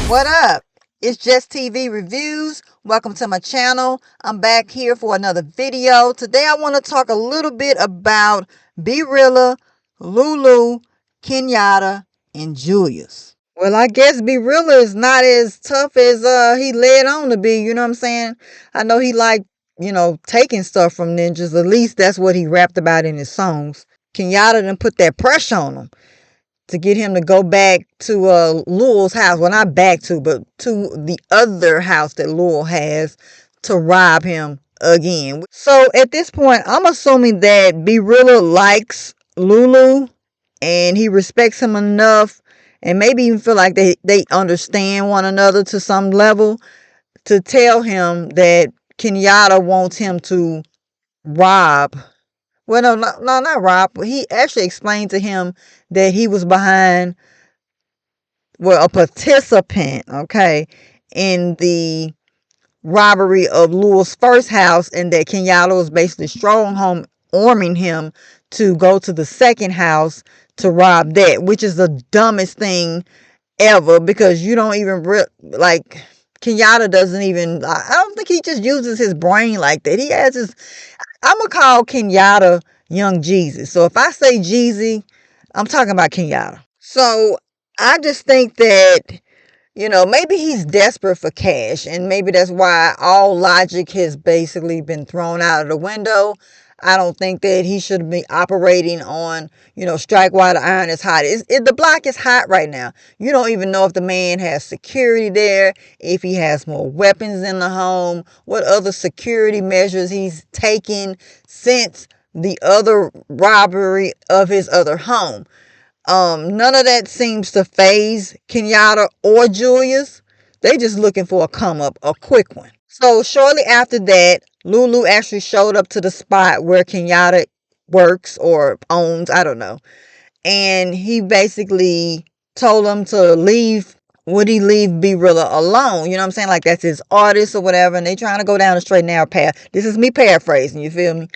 What up? It's Just TV Reviews. Welcome to my channel. I'm back here for another video. Today I want to talk a little bit about B-Rilla, Lulu, Kenyatta, and Julius. Well, I guess B-Rilla is not as tough as he led on to be, you know what I'm saying? I know he liked, taking stuff from ninjas. At least that's what he rapped about in his songs. Kenyatta done put that pressure on him to get him to go back to Lowell's house. Well, not back to, but to the other house that Lowell has to rob him again. So at this point, I'm assuming that B-Rilla likes Lulu and he respects him enough and maybe even feel like they understand one another to some level to tell him that Kenyatta wants him to rob. Well, no, not rob. He actually explained to him that he was behind, well, a participant, okay, in the robbery of Lewis' first house, and that Kenyatta was basically strong home arming him to go to the second house to rob that, which is the dumbest thing ever, because you don't even like Kenyatta doesn't even, I don't think he just uses his brain like that. He has his, I'm gonna call Kenyatta Young Jeezy. So if I say Jeezy, I'm talking about Kenyatta. So I just think that, maybe he's desperate for cash, and maybe that's why all logic has basically been thrown out of the window. I don't think that he should be operating on, strike while the iron is hot. The block is hot right now. You don't even know if the man has security there, if he has more weapons in the home, what other security measures he's taken since the other robbery of his other home. None of that seems to faze Kenyatta or Julius. They just looking for a come up, a quick one. So shortly after that, Lulu actually showed up to the spot where Kenyatta works or owns, I don't know. And he basically told him to leave. Would he leave B-Rilla alone? You know what I'm saying? Like that's his artist or whatever. And they trying to go down a straight and narrow path. This is me paraphrasing, you feel me?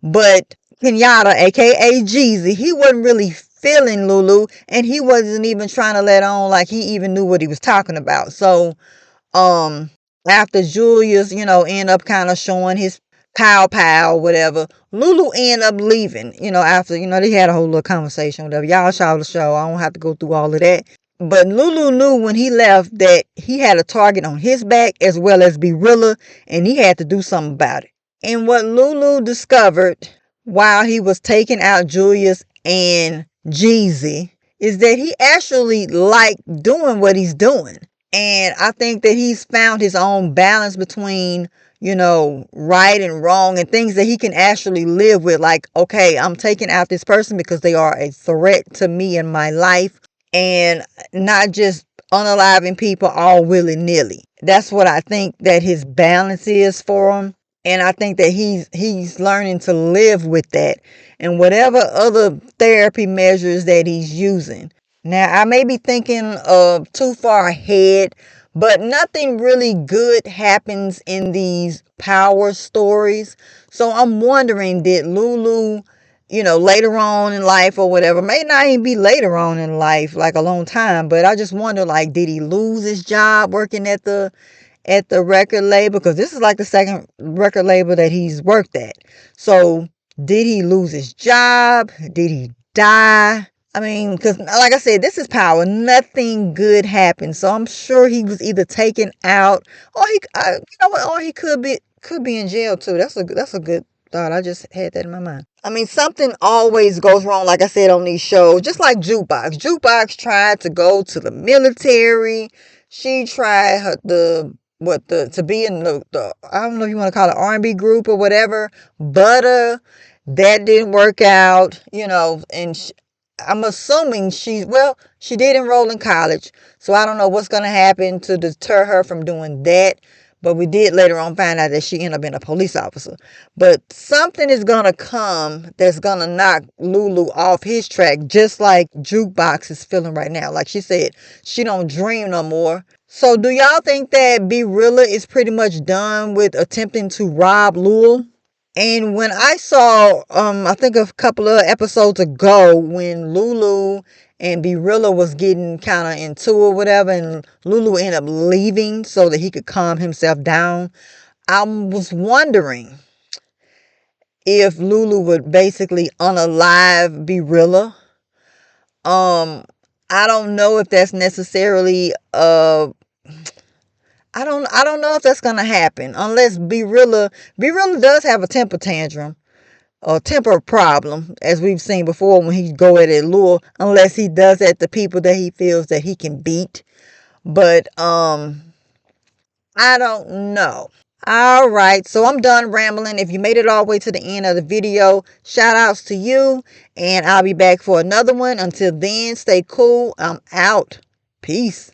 But Kenyatta, aka Jeezy, he wasn't really feeling Lulu, and he wasn't even trying to let on like he even knew what he was talking about. So after Julius, end up kind of showing his pow whatever, Lulu end up leaving, after, they had a whole little conversation, whatever. Y'all saw the show. I don't have to go through all of that. But Lulu knew when he left that he had a target on his back as well as B-Rilla, and he had to do something about it. And what Lulu discovered while he was taking out Julius and Jeezy is that he actually liked doing what he's doing. And I think that he's found his own balance between, right and wrong and things that he can actually live with. Like, okay, I'm taking out this person because they are a threat to me in my life, and not just unaliving people all willy-nilly. That's what I think that his balance is for him. And I think that he's learning to live with that and whatever other therapy measures that he's using. Now, I may be thinking of too far ahead, but nothing really good happens in these power stories. So I'm wondering, did Lulu, later on in life or whatever, may not even be later on in life, like a long time, but I just wonder, like, did he lose his job working at the record label? Because this is like the second record label that he's worked at. So did he lose his job? Did he die? I mean, because like I said, this is power. Nothing good happened. So I'm sure he was either taken out, or or he could be in jail too. That's a good thought. I just had that in my mind. I mean, something always goes wrong, like I said, on these shows. Just like Jukebox. Jukebox tried to go to the military. She tried to be in the I don't know if you want to call it R&B group or whatever, Butter. That didn't work out, and I'm assuming she did enroll in college, so I don't know what's going to happen to deter her from doing that. But we did later on find out that she ended up being a police officer. But something is going to come that's going to knock Lulu off his track, just like Jukebox is feeling right now. Like she said, she don't dream no more. So do y'all think that B-Rilla is pretty much done with attempting to rob Lowell? And when I saw, I think a couple of episodes ago, when Lulu and B-Rilla was getting kind of into it or whatever, and Lulu ended up leaving so that he could calm himself down. I was wondering if Lulu would basically unalive B-Rilla. I don't know if that's necessarily I don't know if that's gonna happen unless B-Rilla does have a temper tantrum or temper problem, as we've seen before when he go at it Lowell, unless he does at the people that he feels that he can beat. But I don't know. All right, so I'm done rambling. If you made it all the way to the end of the video, shout outs to you, and I'll be back for another one. Until then, stay cool. I'm out. Peace.